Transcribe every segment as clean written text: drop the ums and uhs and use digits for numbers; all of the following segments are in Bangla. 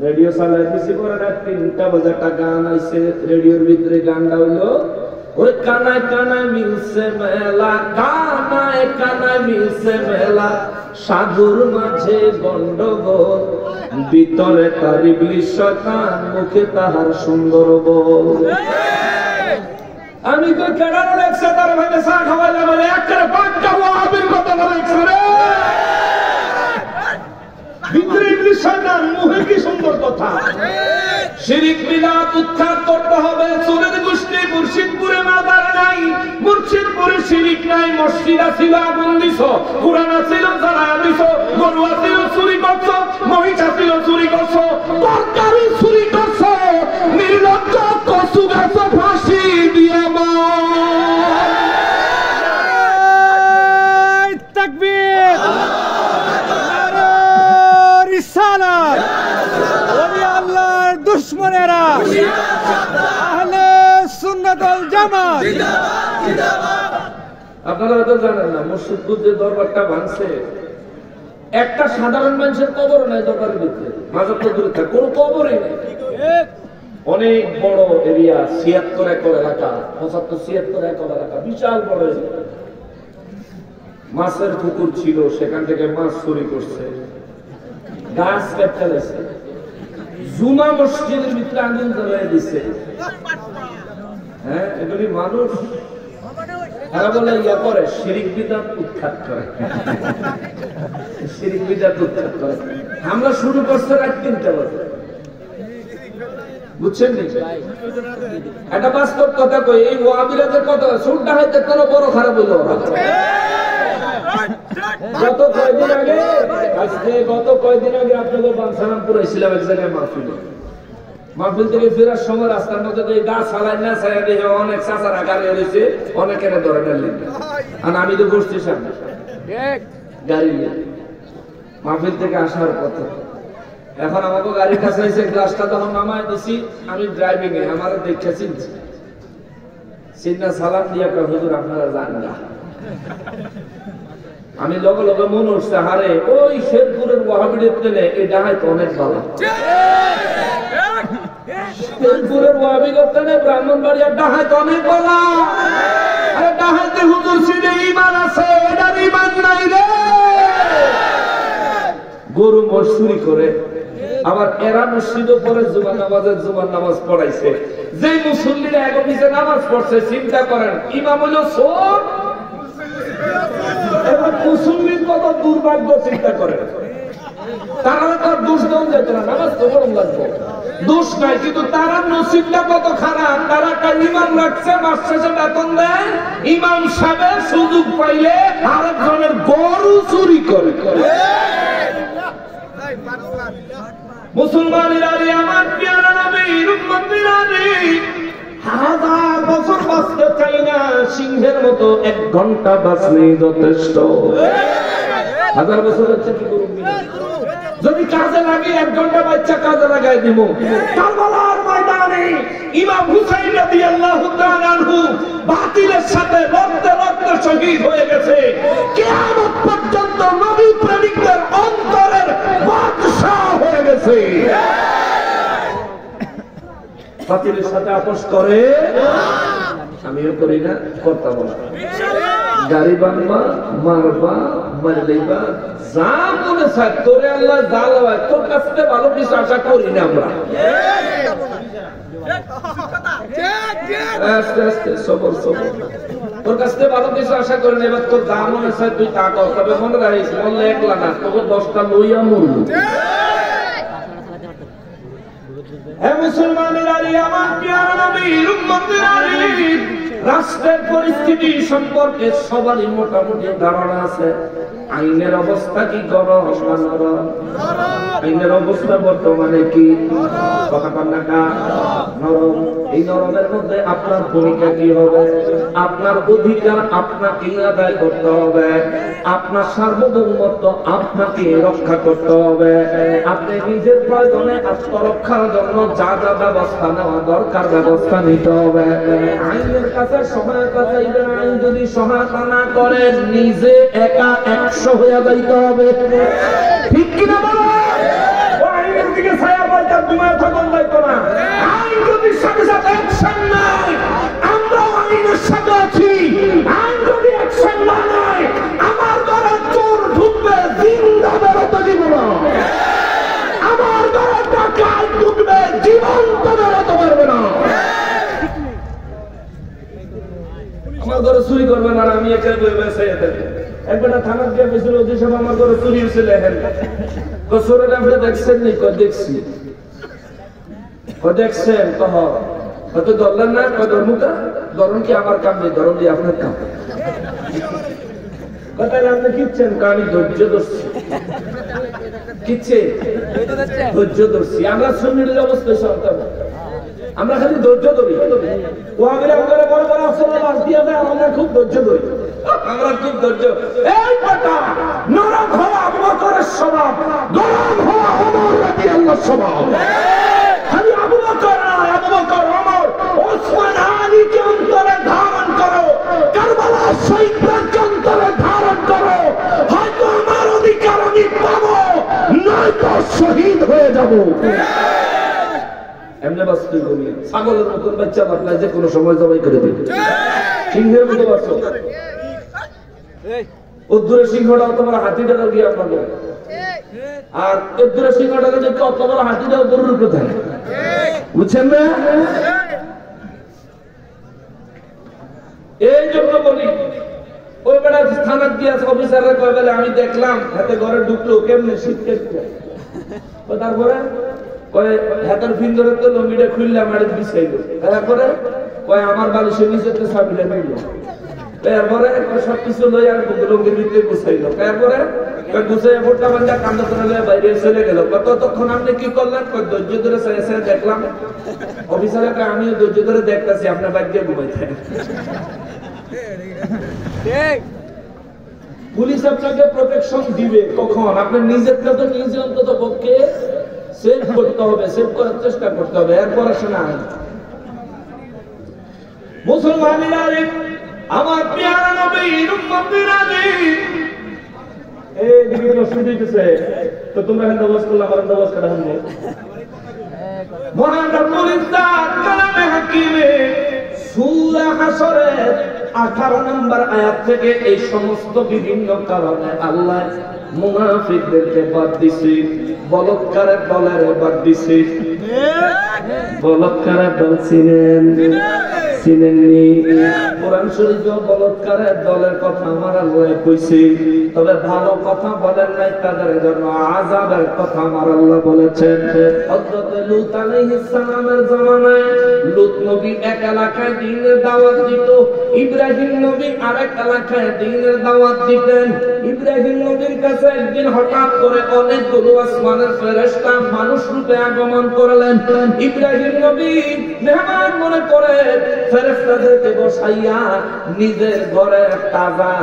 রেডিও চালায় দিছি পরে রাত 3টা বাজে একটা গান আইছে রেডিওর ভিতরে গানটা হইলো ওই কানায় কানায় মিলছে মেলা কানায় কানায় মিলছে মেলা সাধুর মাঝে গন্ডগোল ভিতরে তার ইবলিশ শয়তান মুখে তাহার সুন্দর বল আমি কই কেডার লেখছে তার ভাগে চা খাওয়াইলাম বলে একবারে পাক্কা ওয়াহাবির কথা বলেছে রে ভিতরে ইবলিশ শয়তান মুখে কি সুন্দর কথা শিরক বিদআত উৎখাত করতে হবে চোরের গোষ্ঠী মুর্শিদপুরে মাজার নাই মুর্শিদপুরে শিরক নাই মসজিদ ছিল আগুন দিছো কুরআন ছিল জ্বালায়া দিছো গরু ছিল চুরি করছো মহিষ ছিল চুরি করছো তরকারি চুরি করছো নির্লজ্জ কচু গাছ ফাঁসি দিয়া মার তাকবীর রিসালাত ওলি আল্লাহর দুশমনেরা আহলে সুন্নাত ওয়াল জামাত জিন্দাবাদ জিন্দাবাদ আপনারা তো জানেন না মুর্শিদপুর যে দরবারটা ভাঙছে একটা সাধারণ মানুষের কবর নাই দরবারের ভিতরে মাজার তো দূরে থাকে কোনো কবরই নাই অনেক বড় এরিয়া ৭৬ একর এলাকা ৭৫-৭৬ একর এলাকা বিশাল বড় এরিয়া মাছের পুকুর ছিল সেখান থেকে মাছ চুরি করছে গাছ কেটে ফেলেছে জুমা মসজিদের ভিতরে আগুন জ্বালিয়ে দিচ্ছে হ্যাঁ এগুলি মানুষ তারা বলে ইয়া করে শিরক বিদআত উৎখাত করে শিরক বিদআত উৎখাত করে আমরা শুরু করছে রাত 3টা বাজে বুঝছেন নি একটা বাস্তব কথা কই এই ওয়াহাবিরাদের কথা সুরটা হইতে কোন বড় খারাপ হইলো গত কয়দিন আগে আপনাদের বানসালাম পুরাইছিলাম এক জায়গায় মাহফিল থেকে ফেরার সময় রাস্তার মধ্যে গাছ চালাই না ছায়া দেখে অনেক চাচার আকারে রয়েছে অনেকের ধরে নিলেন আর আমি তো বসছি সামনে গাড়ি নিয়ে মাহফিল থেকে আসার কথা এখন আমাকে গাড়ির কাছে এসে গ্লাসটা তখন নামায় দিছি আমি ড্রাইভিং এ আমার দেখে চিনছি চিন্তা সালাম দিয়ে হুজুর আপনারা যান না আমি লগে লগে মনে হচ্ছে হারে ওই শেরপুরের ওয়াহাবিদের তেলে এই ডাহাইতে অনেক ভালো শেরপুরের ওয়াহাবিদের তেলে ব্রাহ্মণবাড়িয়ার ডাহাইতে অনেক ভালো আরে ডাহাইতে হুজুর সিনে ঈমান আছে এটার ঈমান নাই রে গরু মোষ চুরি করে আবার এরা মসজিদও পরে জুমার নামাজ পড়াইছে যে মুসল্লিরা এক অফিসে নামাজ পড়ছে চিন্তা করেন ইমাম হলো চোর এবার মুসল্লির কত দুর্ভাগ্য চিন্তা করেন তারা তার দোষ দেওয়া যেত না নামাজ তো বরং লাগবে দোষ নাই কিন্তু তারা নসিবটা কত খারাপ তারা একটা ইমাম রাখছে মাস শেষে বেতন দেয় ইমাম সাহেব সুযোগ পাইলে আরেকজনের গরু চুরি করে মুসলমানেরা আমার প্রিয় নবীর উম্মতেরা হাজার বছর বাঁচতে চাই না সিংহের মতো 1 ঘন্টা বাঁচলেই যথেষ্ট হাজার বছর হচ্ছে কি করব যদি কাজে লাগে 1 ঘন্টা বাচ্চা কাজে লাগাই দিব কারবালার ময়দানে ইমাম হুসাইন রাদিয়াল্লাহু তাআলা আনহু বাতিলের সাথে রক্তে রক্তে শহীদ হয়ে গেছে কিয়ামত পর্যন্ত নবী প্রেমিকদের অন্তরের বাদশা হয়ে গেছে বাতিলের সাথে আপোষ করে আমিও করি না করতাম না গাড়ি বানবা মারবা মারলেইবা যা মনে চায় তোরে আল্লাহ জালাওয়ায় তোর কাছ থেকে ভালো কিছু আশা করি না আমরা আস্তে আস্তে সবর সবর তোর কাছ থেকে ভালো কিছু আশা করি না এবার তোর যা মনে চায় তুই তা কর তবে মনে রাখিস বললে একলা না তোকে 10টা লইয়া মরবো মুসলমানেরা আমার প্রিয় নবীর উম্মতেরা রাষ্ট্রের পরিস্থিতি সম্পর্কে সবারই মোটামুটি ধারণা আছে আইনের অবস্থা কি গরম না নরম আইনের অবস্থা বর্তমানে কি কথা কান্নাকা নরম এই নরমের মধ্যে আপনার ভূমিকা কি হবে আপনার অধিকার আপনাকে আদায় করতে হবে আপনার সার্বভৌমত্ব আপনাকে রক্ষা করতে হবে আপনি নিজের প্রয়োজনে আত্মরক্ষার জন্য যা যা ব্যবস্থা নেওয়া দরকার ব্যবস্থা নিতে হবে আইনের কাছে সহায়তা চাইবেন আইন যদি সহায়তা না করে নিজে একা 100 হয়ে যাইতে হবে ঠিক কিনা বলো আইনের দিকে ছায়া পাইতে নিয়ে কেউ বেঁচে থাকে। একবার থানার গিয়ে বলছিল যে সব আমার ঘরে চুরি হয়েছে লেখেন চোরের আপনি দেখছেন নি? দেখছি। দেখছেন কহ হয়তো ধরলেন না? ধর্মটা ধরুন কি আমার কাম নেই, ধরুন দিয়ে আপনার কাম। কথায় আপনি কিচ্ছেন? আমি ধৈর্য ধরছি। কিচ্ছে ধৈর্য ধরছি। আমরা সুন্নির অবস্থায় সন্তান, আমরা খালি ধৈর্য ধরি। ওয়াহাবিরা করে বড় বড় আসলে বাস দিয়ে যায়, আমরা খুব ধৈর্য ধরি। আমরা খুব ধৈর্য। এই কথা নরম হওয়া আবু বকরের স্বভাব, গরম হওয়া ওমর রাদিয়াল্লাহু স্বভাব। খালি আবু বকর নয়, আবু বকর, ওমর, ওসমান, আলীকে অন্তরে ধারণ করো, কারবালার শহীদদেরকে অন্তরে ধারণ করো। হয়তো আমার অধিকার আমি পাবো, নয়তো শহীদ হয়ে যাবো। এমনি বাস্তব বলি, ছাগলের মতন বাচ্চা আপনার যে কোনো সময় জবাই করে দিবে, সিংহের মতো বাচ্চা। উদ্দূরের সিংহটাও তোমার হাতিটাও গিয়ে আপনার, আর উদ্দূরের সিংহটাকে যে কত বড় হাতিটাও গরুর উপরে থাকে, বুঝছেন না? এই জন্য বলি, ওই বেড়া থানার দিয়ে অফিসাররা কয় বলে আমি দেখলাম হাতে ঘরে ঢুকলো কেমনে শীতকে, তারপরে হাতের ফিঙ্গরে তো লঙ্গিটা খুললাম আর বিছাইলো, তারপরে কয় আমার বালিশের নিচে তো সাবিলে নিল, তারপরে সবকিছু লই আর লঙ্গির ভিতরে গুছাইলো, তারপরে গুছাই ফোটা বান্ধা কান্দা করে বাইরে চলে গেল। ততক্ষণ আপনি কি করলেন? ধৈর্য ধরে দেখলাম। অফিসারকে আমিও ধৈর্য ধরে দেখতেছি আপনার বাড়িতে ঘুমাইতে। পুলিশ আপনাকে প্রোটেকশন দিবে কখন? আপনার নিজেরটা তো নিজে অন্তত পক্ষে সেভ করতে হবে, সেভ করার চেষ্টা করতে হবে। এর পড়াশোনা মুসলমানেরা, আমার পেয়ারা নবীর উম্মতেরা, এই দিকে প্রশ্ন দিতেছে তো তোমরা হেন নামাজ করলে আমার নামাজ কাটা হবে। মহান রব্বুল ইজ্জত কালামে হাকিমে সূরা হাসরের 18 নম্বর আয়াত থেকে এই সমস্ত বিভিন্ন কারণে আল্লাহ মুনাফিকদেরকে বাদ দিছে, বলৎকারের দলের বাদ দিছে। বলৎকারের দল চিনেন? চিনেননি? কোরআন শরীফে বলৎকারের দলের কথা আমার আল্লাহ কইছে, তবে ভালো কথা বলেন নাই, তাদের জন্য আযাবের কথা আমার আল্লাহ বলেছেন। হযরত লূত আলাইহিস সালামের জামানায় লূত নবী এক এলাকায় দ্বীনের দাওয়াত দিত, ইব্রাহিম নবী আরেক এলাকায় দ্বীনের দাওয়াত দিতেন। ইব্রাহিম নবীর কাছে একদিন হঠাৎ করে অনেকগুলো আসমানের ফেরেশতা মানুষ রূপে আগমন করলেন। ইব্রাহিম নবী মেহমান মনে করে ফেরেশতাদেরকে বসাইয়া নিজের ঘরে তাজা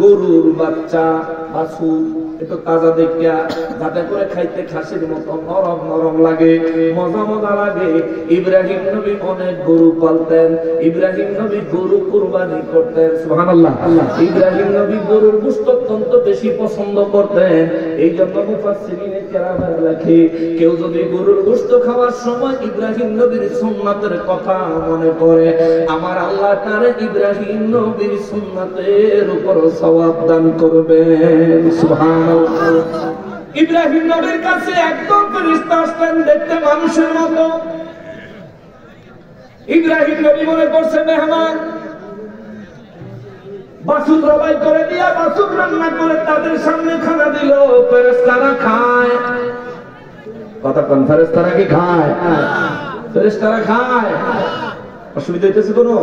গরুর বাচ্চা, বাছুর একটু তাজা দেখিয়া যাতে করে খাইতে খাসির মতো নরম নরম লাগে, মজা মজা লাগে। ইব্রাহিম নবী অনেক গরু পালতেন, ইব্রাহিম নবী গরু কুরবানি করতেন। সুবহানাল্লাহ। ইব্রাহিম নবী গরুর গোশত অত্যন্ত বেশি পছন্দ করতেন। এই জন্য মুফাসসিরিনে কেরামের লেখে কেউ যদি গরুর গোশত খাওয়ার সময় ইব্রাহিম নবীর সুন্নাতের কথা মনে করে, আমার আল্লাহ তারে ইব্রাহিম নবীর সুন্নাতের উপর সওয়াব দান করবেন। সুবহানাল্লাহ। ইব্রাহিম নবীর কাছে একদম ফেরেশতা আসলেন, দেখতে মানুষের মতো। ইব্রাহিম নবী মনে করছে মেহমান, বাছুর জবাই করে দিয়া বাছুর রান্না করে তাদের সামনে খানা দিল। ফেরেশতারা খায়, কথা কোন? ফেরেশতারা কি খায়? ফেরেশতারা খায়, অসুবিধা হইতেছে কোনো?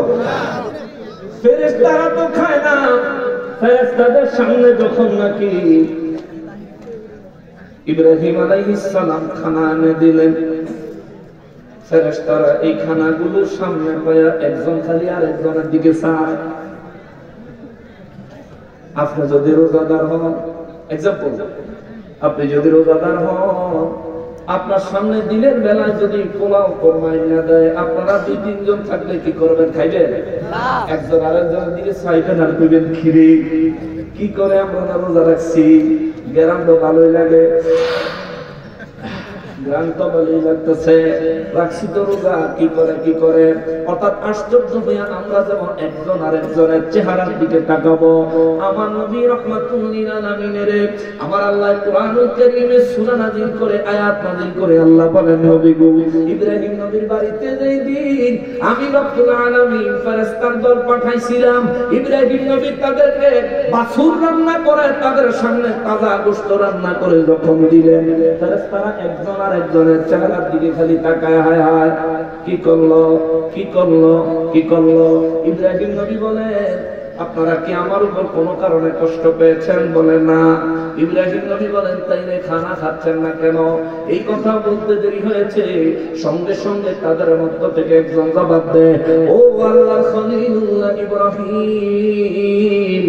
ফেরেশতারা তো খায় না। ফেরেশতাদের সামনে যখন নাকি ইব্রাহিম আলাইহিস সালাম খানা এনে দিলেন, ফেরেশতারা এই খানাগুলো সামনে পায়া একজন খালি আর একজনের দিকে চায়। আপনি যদি রোজাদার হন, এক্সাম্পল, আপনি যদি রোজাদার হন, আপনার সামনে দিনের বেলায় যদি পোলাও কোরবানি না দেয়, আপনারা 2-3 জন থাকলে কি করবেন? খাইবেন? একজন আরেকজনের দিকে চাইবেন আর কইবেন খিরে কি করে আমরা রোজা রাখছি, গেরাম তো ভালোই লাগে। গ্রান্ত বলেই লাগতেছে রাখছি তো রোজা কি করে অর্থাৎ আশ্চর্য হইয়া আমরা যেমন একজন আরেকজনের চেহারার দিকে তাকাবো। আমার নবী রাহমাতুল লিল আলামিনের আমার আল্লাহ কোরআনুল কারীমে সূরা নাযিল করে আয়াত নাযিল করে আল্লাহ বলেন নবী গো ইব্রাহিম নবীর বাড়িতে যেই দিন আমি রব্বুল আলামিন ফেরেশতার দল পাঠাইছিলাম, ইব্রাহিম নবী তাদেরকে বাছুর রান্না করে তাদের সামনে তাজা গোশত রান্না করে যখন দিলেন, ফেরেশতারা একজন আরেকজনের চেহারার দিকে খালি তাকায় হায় হায় কি করলো। ইব্রাহিম নবী বলেন আপনারা কি আমার উপর কোনো কারণে কষ্ট পেয়েছেন? বলে না। ইব্রাহিম নবী বলেন তাইলে খানা খাচ্ছেন না কেন? এই কথা বলতে দেরি হয়েছে, সঙ্গে সঙ্গে তাদের মধ্য থেকে একজন জবাব দেয়, ও আল্লাহর খলিলুল্লাহ ইব্রাহিম,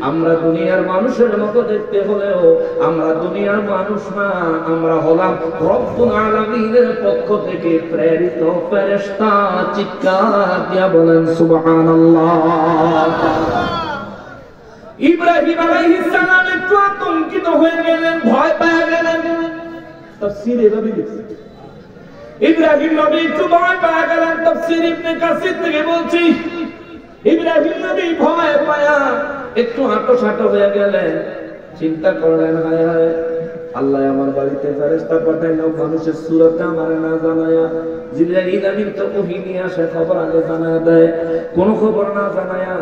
আমরা দুনিয়ার মানুষের মতো দেখতে হলেও আমরা দুনিয়ার মানুষ না, আমরা হলাম রব্বুল আলামিনের পক্ষ থেকে প্রেরিত ফেরেশতা। চিৎকার দিয়া বলেন সুবহানাল্লাহ। ইব্রাহিম আলাইহিস সালাম একটু আতঙ্কিত হয়ে গেলেন, ভয় পেয়ে গেলেন। তাফসীরে এভাবে লিখছে ইব্রাহিম নবী একটু ভয় পেয়ে গেলেন। তাফসীর ইবনে কাসির থেকে বলছি ইব্রাহিম নবী ভয় পায়া একটু হাঁটো হয়ে গেলেন, চিন্তা করলেন হায় হায় আল্লাহ আমার বাড়িতে ফেরেশতা পাঠাইলো মানুষের সূরতে আমারে না জানায়া, জিবরাইল আমিন তো ওহী নিয়ে আসে খবর আগে জানায়া দেয়, কোন খবর না জানায়া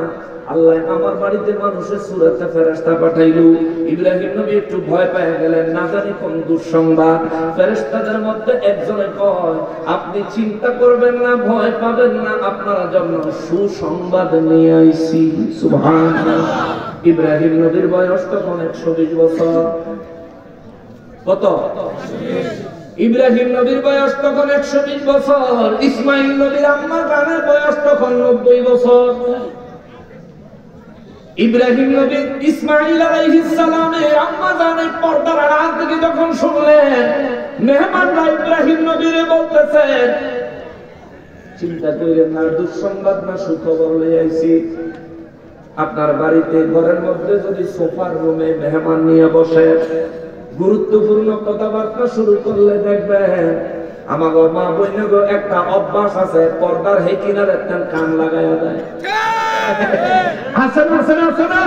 আল্লাহ আমার বাড়িতে মানুষের সূরতে ফেরেশতা পাঠাইলো। ইব্রাহিম নবী একটু ভয় পেয়ে গেলেন, না জানি কোন দুঃসংবাদ। ফেরেশতাদের মধ্যে একজনে কয় আপনি চিন্তা করবেন না, ভয় পাবেন না, আপনার জন্য সুসংবাদ নিয়ে আইছি। সুবহানাল্লাহ। ইব্রাহিম নবীর বয়স তখন 120 বছর। কত? ইব্রাহিম নবীর বয়স তখন 120 বছর। ইসমাইল নবীর আম্মা জানের বয়স তখন 90 বছর। ইব্রাহিম নবী ইসমাইল আলাইহিস সালামের আম্মা জানের পর্দার আড়াল থেকে যখন শুনলেন মেহমানরা ইব্রাহিম নবীরে বলতেছে চিন্তা কইরেন না, দুঃসংবাদ না সুখবর লইয়া আইছি। আপনার বাড়িতে ঘরের মধ্যে যদি সোফার রুমে মেহমান নিয়ে বসে গুরুত্বপূর্ণ কথাবার্তা শুরু করলে দেখবেন আমাগো মা বইনগো একটা অভ্যাস আছে, পর্দার হে কিনারে একটা কান লাগায়া দেয়। আছে না?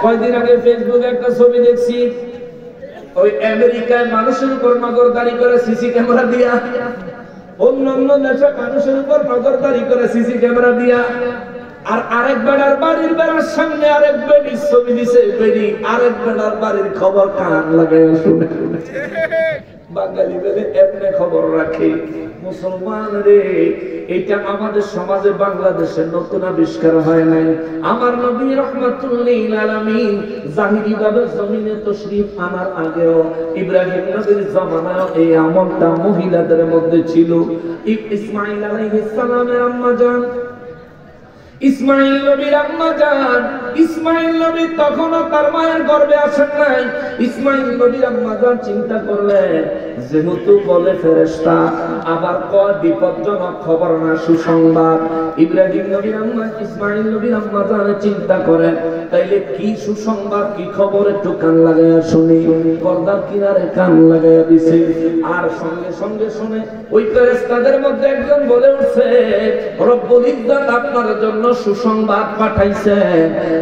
কয়েকদিন আগে ফেসবুকে একটা ছবি দেখছি, ওই আমেরিকায় মানুষের উপর নজরদারি করে সিসি ক্যামেরা দিয়া, অন্যান্য দেশে মানুষের উপর নজরদারি করে সিসি ক্যামেরা দিয়া, আর আরেক বেড়ার বাড়ির বেড়ার সামনে আরেক বেড়ির ছবি দিছে, বেড়ি আরেক বেড়ার বাড়ির খবর কান লাগায় শুনে। বাঙালি বেলে এমনি খবর রাখে। মুসলমান রে, এটা আমাদের সমাজে বাংলাদেশের নতুন আবিষ্কার হয় নাই। আমার নবী রাহমাতুল লিল আলামিন জাহিরি ভাবে জমিনে তাশরীফ আনার আগেও ইব্রাহিম নবীর জামানায় এই আমলটা মহিলাদের মধ্যে ছিল। ইসমাঈল আলাইহিস সালামের আম্মা জান ইসমাইল নবীর আম্মা জান, ইসমাইল নবী তখনও তার মায়ের গর্ভে আসেন নাই। ইসমাইল নবীর আম্মা জান চিন্তা করলেন যেহেতু বলে ফেরেশতা, আবার কয় বিপজ্জনক খবর না সুসংবাদ। ইব্রাহিম নবীর আম্মা ইসমাইল নবীর আম্মা জান চিন্তা করেন তাইলে কি সুসংবাদ কি খবর একটু কান লাগায়া শুনি। পর্দার কিনারে কান লাগায়া দিছে, আর সঙ্গে সঙ্গে শুনে ওই ফেরেশতাদের মধ্যে একজন বলে উঠছে রব্বুল ইজ্জত আপনার জন্য সুসংবাদ পাঠাইছে।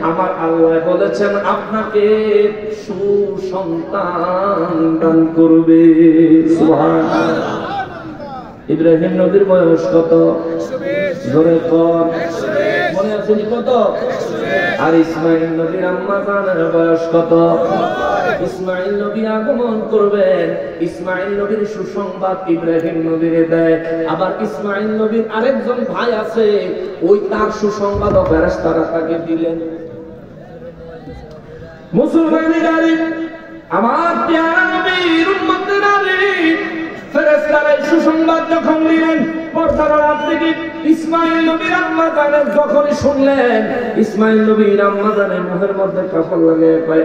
আমার আল্লাহ বলেছেন আপনাকে সুসন্তান দান করবে। সুবহানাল্লাহ। ইব্রাহিম নবীর বয়স কত? 120। মনে আছে কত? আর ইসমাইল নবীর আম্মা জানের বয়স কত? ইসমাইল নবী আগমন করবেন, ইসমাইল নবীর সুসংবাদ ইব্রাহিম নবীরে দেয়। আবার ইসমাইল নবীর আরেকজন ভাই আছে, ওই তার সুসংবাদ ফেরেশতারা তাকে দিলেন। মুসলমানেরা আমার প্যারা নবীর উম্মতেরা ফেরেশতারা সুসংবাদ যখন দিলেন, পর্দার আড়াল থেকে ইসমাইল নবীর আম্মা জানের যখন শুনলেন, ইসমাইল নবীর আম্মা জানের মুখের মধ্যে কাপড় লাগায় কয়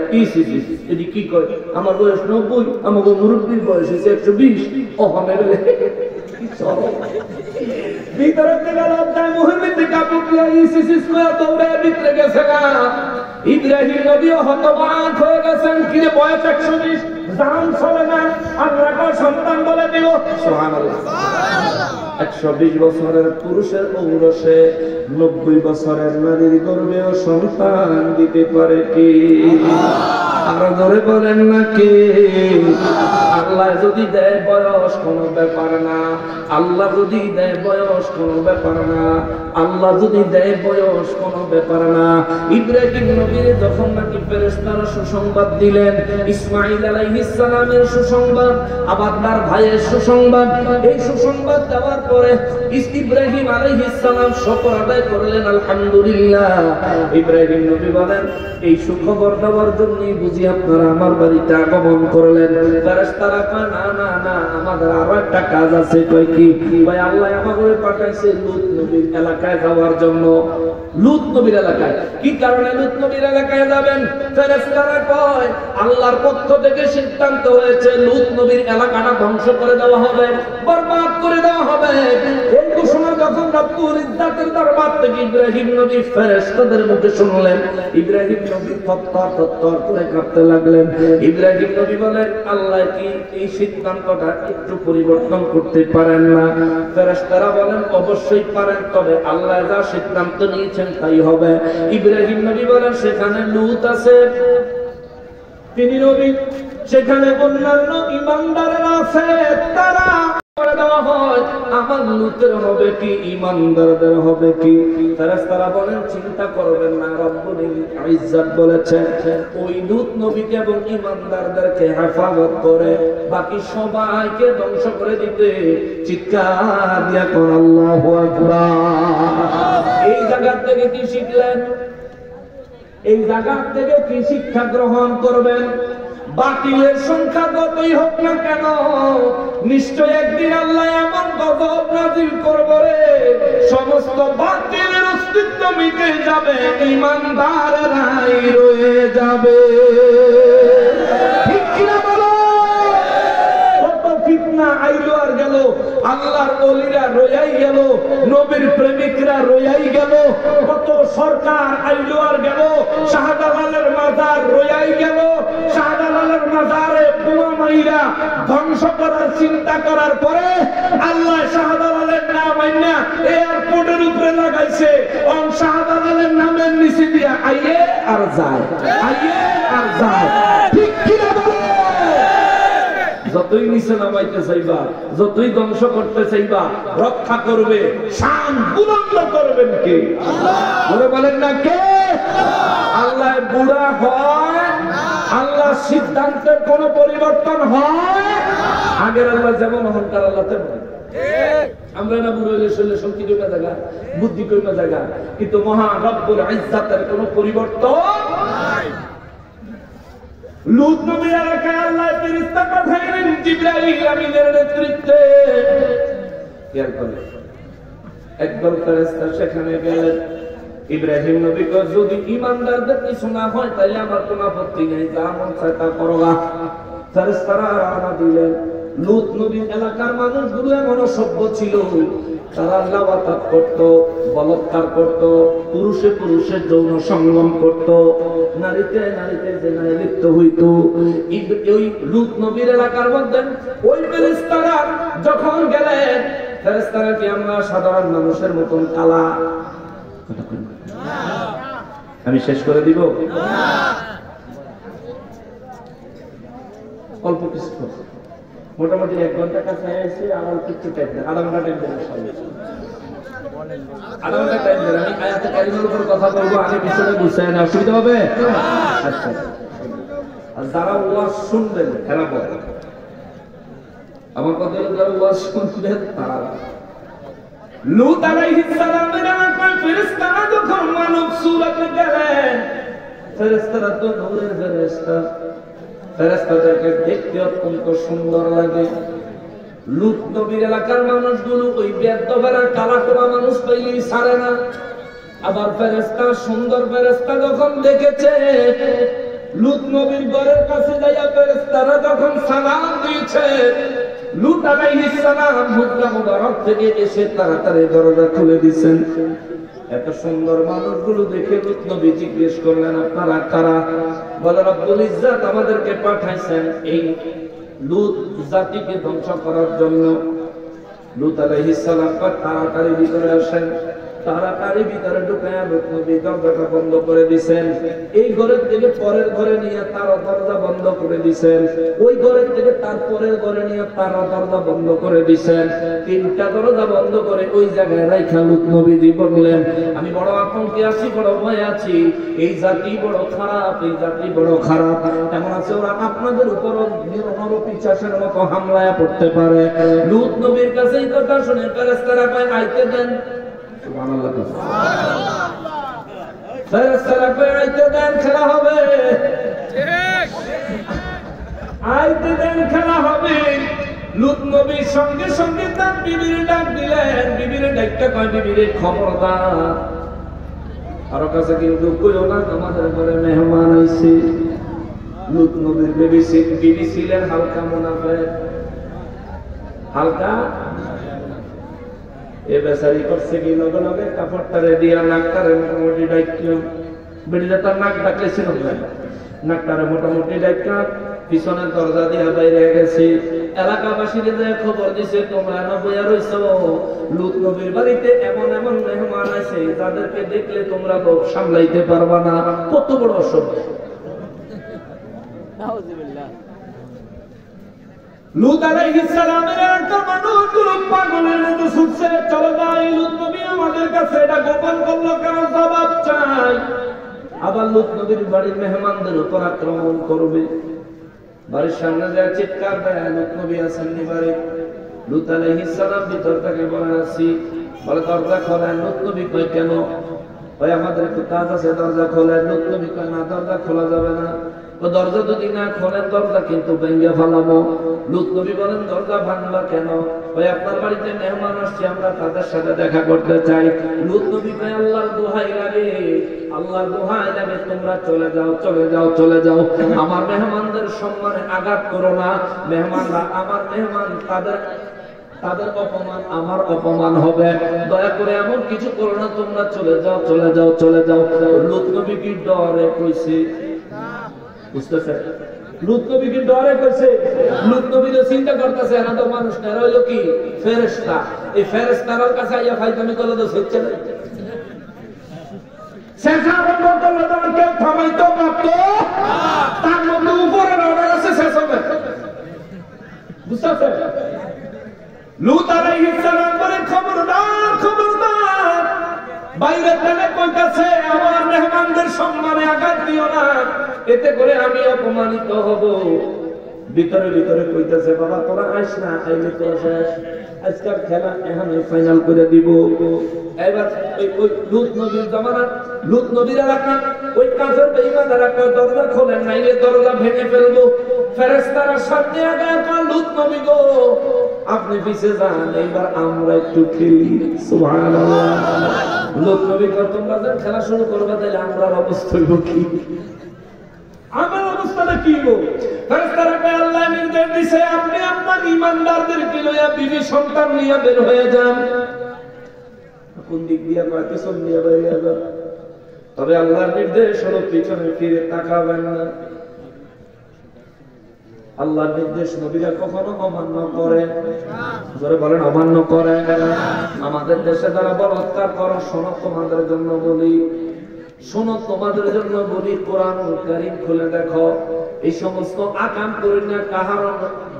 এটি কি কয়, আমার বয়স 90, আমাকে মুরব্বীর বয়স হয়েছে 120। ওখানে ভিতরে থেকে লজ্জায় মুখের মধ্যে কাপড় লাগিয়ে দৌড়ে ভিতরে গেছে। ইব্রাহিম নবীও হতবাক হয়ে গেছেন, কিরে বয়স 120, জান চলে না, আমরা সন্তান বলে দিব। সুবহানাল্লাহ। 120 বছরের পুরুষের ঔরসে 90 বছরের নারীর গর্ভেও সন্তান দিতে পারে কি? আমরা ধরে বলেন না কে? আল্লাহ যদি দেয় বয়স কোনো ব্যাপার না, আল্লাহ যদি দেয় বয়স কোনো ব্যাপার না, আল্লাহ যদি দেয় বয়স কোনো ব্যাপার না। ইব্রাহিম নবীর যখন নাকি ফেরেশতারা সুসংবাদ দিলেন, ইসমাঈল আলাইহিস সালামের সুসংবাদ, আবার তার ভাইয়ের সুসংবাদ, এই সুসংবাদ দেওয়ার পরে ইব্রাহিম আলাইহিস সালাম শুকর আদায় করলেন, আলহামদুলিল্লাহ। ইব্রাহিম নবী বলেন, এই সুখবর দেওয়ার জন্যই বুঝি আপনারা আমার বাড়িতে আগমন করলেন। ফেরেশতারা কয়, না না না, আমাদের আরো একটা কাজ আছে। কয় কি? ভাই আল্লাহ আমাকে পাঠাইছে লূত নবীর এলাকায় যাওয়ার জন্য। লূত নবীর এলাকায়। কি কারণে লূত নবীর এলাকায় যাবেন? ফেরেশতারা কয়, আল্লাহর পক্ষ থেকে সিদ্ধান্ত হয়েছে লূত নবীর এলাকাটা ধ্বংস করে দেওয়া হবে, বরবাদ করে দেওয়া হবে। এই ঘোষণা যখন রব্বুল ইজ্জাতের দরবার থেকে ইব্রাহিম নবী ফেরেশতাদের মুখে শুনলেন, ইব্রাহিম নবী থরথর করে কাঁপতে লাগলেন। ইব্রাহিম নবী বলেন, আল্লাহ কি এই সিদ্ধান্তটা একটু পরিবর্তন করতে পারেন না? ফেরেশতারা বলেন, অবশ্যই পারেন, তবে আল্লাহ যা সিদ্ধান্ত নিয়েছেন তাই হবে। ইব্রাহিম নবী বলেন, সেখানে লূত আছে, তিনি নবী, সেখানে অন্যান্য ঈমানদাররা আছে, তারা করে দেওয়া হয়। আমার লূতের হবে কি, ঈমানদারদের হবে কি? ফেরেশতারা বলেন, চিন্তা করবেন না, রব্বুল ইজ্জত বলেছেন ওই লূত নবীকে এবং ঈমানদারদেরকে হেফাজত করে বাকি সবাইকে ধ্বংস করে দিতে। চিৎকার দিয়া কোন আল্লাহু আকবার। এই জায়গা থেকে কি শিখলেন? এই জায়গা থেকে কি শিক্ষা গ্রহণ করবেন? বাতিলের সংখ্যা যতই হোক না কেন, নিশ্চয় একদিন আল্লাহ এমন গজব নাযিল করবে রে, সমস্ত বাতিলের অস্তিত্ব মিটে যাবে, ঈমানদাররাই রয়ে যাবে। ঠিক কিনা বলো? কত ফিতনা আইলো আর গেল, আল্লাহর ওলিরা রয়াই গেল, নবীর প্রেমিকরা রয়াই গেল, কত সরকার আইলো আর গেল, শাহজালালের মাজার রয়াই গেল, শাহজালালের মাজারে বোমা মাইরা ধ্বংস করার চিন্তা করার পরে আল্লাহ শাহজালালের নাম আইনা এয়ারপোর্টের উপরে লাগাইছে, অন শাহজালালের নামের নিচে দিয়া আইয়ে আর যায়, আইয়ে আর যায়। ঠিক কিনা বলো? যতই নিচে নামাইতে চাইবা, যতই ধ্বংস করতে চাইবা, রক্ষা করবে, শান বুলন্দ করবেন কে? আল্লাহ। বলেন না কে? আল্লাহ বুড়া হয়, আল্লাহ সিদ্ধান্তের কোন পরিবর্তন হয়? আগের আল্লাহ যেমন অহংকার, আল্লাহ তেমন। আমরা না বুড়ো হইলে শরীরে শক্তি কমে জায়গা, বুদ্ধি কমে জায়গা, কিন্তু মহান রব্বুল ইজ্জাতের কোন পরিবর্তন নাই। লূত নবীর এলাকায় আল্লাহ ফেরেশতা পাঠাইলেন জিবরাইল আমিনের নেতৃত্বে। একদল ফেরেশতা সেখানে গেলেন। ইব্রাহিম নবী কয়, যদি ঈমানদারদের কিছু না হয় তাহলে আমার কোনো আপত্তি নেই, যা মন চায় তা করবা। ফেরেশতারা রওনা দিলেন। লূত নবীর এলাকার মানুষগুলো এমন সভ্য ছিল, তারা লাওয়াতাপ করত, বলাৎকার করত, পুরুষে পুরুষে যৌন সঙ্গম করত, নারীতে নারীতে জেনায় লিপ্ত হইত। ওই লূত নবীর এলাকার মধ্যে ওই ফেরেশতারা যখন গেলেন, ফেরেশতারা কি আমরা সাধারণ মানুষের মতন কালা? আমি শেষ করে দিব? অল্প কিছু মোটামুটি 1 ঘন্টা কাছে এসে আমার কিছু টাইম দেন, আধা ঘন্টা টাইম দেন, আধা ঘন্টা টাইম দেন। আমি আয়াতে কারিমার উপর কথা বলবো, আগে পিছনে বুঝাই না, অসুবিধা হবে? আচ্ছা, আর যারা ওয়াজ শুনবেন এরা বলেন, আমার কথা যারা ওয়াজ শুনবেন তারা। লূত আলাইহিস সালামের এলাকায় ফেরেশতারা যখন মানব সূরতে গেলেন, ফেরেশতারা তো নূরের ফেরেশতা, ফেরেশতাদেরকে দেখতে অত্যন্ত সুন্দর লাগে। লূত নবীর এলাকার মানুষগুলো ওই বেদবেরা কালা কোরা মানুষ পাইলেই ছাড়ে না। আবার ফেরেশতা, সুন্দর ফেরেশতা যখন দেখেছে, লূত নবীর ঘরের কাছে যাইয়া ফেরেশতারা যখন সালাম দিয়েছে, লূত আলাইহিস সালাম মুদ্রা মুবারক থেকে এসে তাড়াতাড়ি দরজা খুলে দিয়েছেন। এত সুন্দর মানুষগুলো দেখে লূত নবী জিজ্ঞেস করলেন, আপনারা কারা? বলে, রব্বুল ইজ্জত আমাদেরকে পাঠাইছেন এই লূত জাতিকে ধ্বংস করার জন্য। লূত আলাইহিস সালাম তাড়াতাড়ি ভিতরে আসেন। তাড়াতাড়ি ভিতরে ঢুকায়া লূত নবী দরজাটা বন্ধ করে দিয়েছেন। এই ঘরের থেকে পরের ঘরে নিয়ে তার দরজা বন্ধ করে দিয়েছেন। ওই ঘরের থেকে তার পরের ঘরে নিয়ে তার দরজা বন্ধ করে দিয়েছেন। তিনটা দরজা বন্ধ করে ওই জায়গায় রাইখা লূত নবী বললেন, আমি বড় আতঙ্কে আছি, বড় ভয়ে আছি। এই জাতি বড় খারাপ, এই জাতি বড় খারাপ। এমন আছে ওরা আপনাদের উপর নরপিশাচের মতো হামলায় পড়তে পারে। লূত নবীর কাছে এই কথা শুনে ফেরেশতারা কয়, আইতে দেন। সুবহানাল্লাহ। ফেরেশতারা কয়, আইতে দেন, খেলা হবে। আইতে দেন, খেলা হবে। লূত নবী সঙ্গে সঙ্গে তার বিবির ডাক দিলেন। বিবির ডাকতে কয়, বিবির খবরদার কারো কাছে কিন্তু কইও না আমাদের ঘরে মেহমান আইছে। লূত নবীর বিবি ছিলেন হালকা মুনাফিক। হালকা এ বেচারি করছে কি, লগে লগে কাপড়টারে দিয়া নাকটারে মোটামুটি ডাইকা, বেড়িটা তার নাক ডাকলেছিল না, নাকটারে মোটামুটি ডাইকা পিছনের দরজা দিয়া বাইরে গেছে। এলাকাবাসীর যে খবর দিছে, তোমরা না বইয়া রইছো, লূত নবীর বাড়িতে এমন এমন মেহমান আছে যাদেরকে দেখলে তোমরা লোক সামলাইতে পারবা না। কত বড় অসভ্য! লূত আলাইহিস সালামের একটা মানুষগুলো পাগলের মতো ছুটছে, চলো যাই। লূত নবী আমাদের কাছে এটা গোপন করলো কেন, জবাব চাই। আবার লূত নবীর বাড়ির মেহমানদের উপর আক্রমণ করবে। বাড়ির সামনে যায় চিৎকার দেয়, লূত নবী আছেন নি বাড়ি? লূত আলাইহিস সালাম ভিতর থেকে বলে, আছি। বলে, দরজা খোলেন। লূত নবী কয়, কেন? ওই আমাদের একটু কাজ আছে, দরজা খোলেন। লূত নবী কয়, না, দরজা খোলা যাবে না। দরজা যদি না খোলেন, দরজা কিন্তু ভেঙে ফেলাবো। লূত নবী বলেন, দরজা ভাঙবা কেন? ওই আপনার বাড়িতে মেহমান আসছে, আমরা তাদের সাথে দেখা করতে চাই। লূত নবী কয়, আল্লাহর দোহাই লাগে, আল্লাহর দোহাই লাগে, তোমরা চলে যাও, চলে যাও, চলে যাও। আমার মেহমানদের সম্মানে আঘাত করো না। মেহমানরা আমার মেহমান, তাদের অপমান আমার অপমান হবে। দয়া করে এমন কিছু করো না, তোমরা চলে যাও, চলে যাও, চলে যাও। লূত নবী কি ডরে কইছে? বুঝতেছে? লূত নবী কি ডরে কইছে? লূত নবী তো চিন্তা করতেছে, না তো মানুষ না, হইলো কি ফেরেশতা। এই ফেরেশতার কাছে আইয়া ফাইদামি করলে তো সহ্য না। শেষা বন্ধ করলে তো কেউ থামাইতে পারত? তার মধ্যে উপরের অর্ডার আছে, শেষ হবে। বুঝতেছে? লূত আলাইহিস সালাম বলে, খবরদার, খবরদার, বাইরে থেকে কইতাছে আমার মেহমানদের সম্মানে আঘাত দিও না, এতে করে আমি অপমানিত হব। ভিতরে ভিতরে কইতাছে, বাবা তোরা আইস না, আইলে তোরা শেষ, আজকের খেলা এখানে ফাইনাল করে দিব। এবার ওই লূত নবীর জামানা, লূত নবীর এলাকা, ওই কাফের বেঈমানরা কয়, দরজা খোলেন, নাইলে দরজা ভেঙে ফেলবো। ফেরেশতারা সামনে আগায় কয়, লূত নবী গো আপনি পিছে যান, এইবার আমরা একটু খেলি। সুবহানাল্লাহ। লূত নবী কয়, তোমরা যখন খেলা শুরু করবে তাহলে আমরার অবস্থা হইব কি? আমার অবস্থাটা কি গো? ফেরেশতারা কয়, আল্লাহ নির্দেশ দিয়েছে আপনি আপনার ঈমানদারদেরকে লইয়া বিবি সন্তান নিয়ে বের হয়ে যান। কোন দিক দিয়ে? কয়, পিছন দিয়ে বের হয়ে যান। তবে আল্লাহর নির্দেশ হলো পিছনে ফিরে তাকাবেন না। আল্লাহর নির্দেশ নবীরা কখনো অমান্য করে? জোরে বলেন, অমান্য করে। আমাদের দেশে যারা বলাৎকার করে, শোনো তোমাদের জন্য বলি, শোনো তোমাদের জন্য বলি, কোরআনুল কারীম খুলে দেখো। এই সমস্ত আকাম করি না, কাহার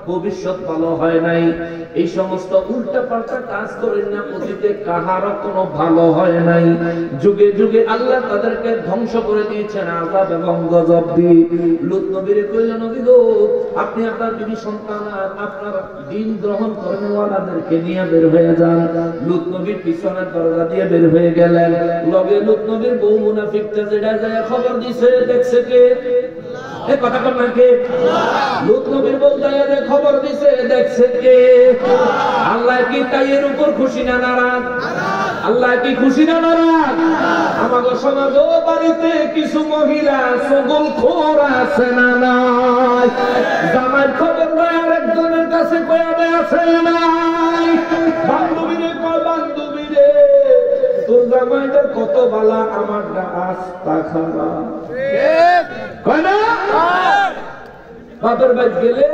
ভবিষ্যৎ ভালো হয় নাই। এই সমস্ত উল্টা পাল্টা কাজ করেন না, অতীতে কাহারও কোনো ভালো হয় নাই। যুগে যুগে আল্লাহ তাদেরকে ধ্বংস করে দিয়েছেন আযাব এবং গজব দিয়ে। লূত নবীরে কইলেন, নবী গো আপনি আপনার বিবি সন্তান আর আপনার দিন গ্রহণ করেন ওয়ালাদেরকে নিয়ে বের হয়ে যান। লূত নবীর পিছনের দরজা দিয়ে বের হয়ে গেলেন। লগে লূত নবীর বউ মুনাফিকটা যেটা যায় খবর দিছে, দেখছে কে? এই কথা কর না কে? লূত নবীর বউ যায় খবর দিছে, দেখছে কে? আল্লাহ কি তাই এর উপর খুশি না নারাজ? আল্লাহ কি খুশি না নারাজ? আমাদের সমাজ ও বাড়িতে কিছু মহিলা সগল খোর আছে না নাই? জামাইর খবর নয় আরেকজনের কাছে কয়াবে আছে নাই? বান্ধবীরে কয়, বান্ধবীরে তোর জামাইটার কত আমারটা আস্তা খারা বাপের বাড়ি গেলে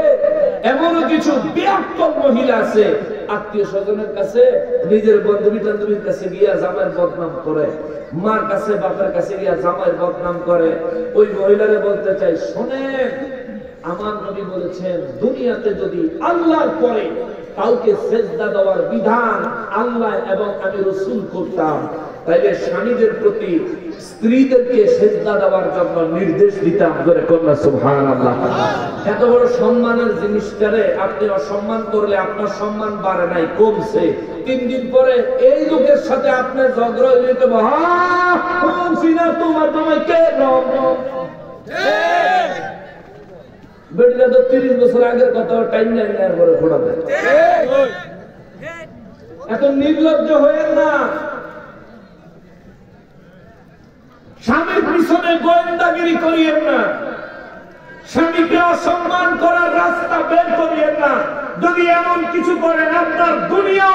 এমনও কিছু বিরাক্তর মহিলা আছে, আত্মীয় স্বজনের কাছে নিজের বান্ধবী টান্ধবীর কাছে গিয়া জামাইয়ের বদনাম করে, মার কাছে বাপের কাছে গিয়া জামাইয়ের বদনাম করে। ওই মহিলারে বলতে চাই, শোনেন, আমার নবী বলেছেন দুনিয়াতে যদি আল্লাহর পরে কাউকে সেজদা দেওয়ার বিধান আল্লাহ এবং আমি রাসূল করতাম, তাইলে স্বামীদের প্রতি স্ত্রীদেরকে সেজদা দেওয়ার জন্য নির্দেশ দিতাম। করে কন্যা সুবহানাল্লাহ। এত বড় সম্মানের জিনিসটারে আপনি অসম্মান করলে আপনার সম্মান বাড়ে নাই, কমছে। 3 দিন পরে এই লোকের সাথে আপনি ঝগড়া হইলে তো তোমার তোমায় কে বেড়ে তো 30 বছর আগের কথা টাইম নাই পরে ফোড়া দেয়। এত নির্লজ্জ হয়ে না, স্বামীর পিছনে গোয়েন্দাগিরি করিয়েন না, স্বামীকে অসম্মান করার রাস্তা বের করিয়েন না। যদি এমন কিছু করেন আপনার দুনিয়া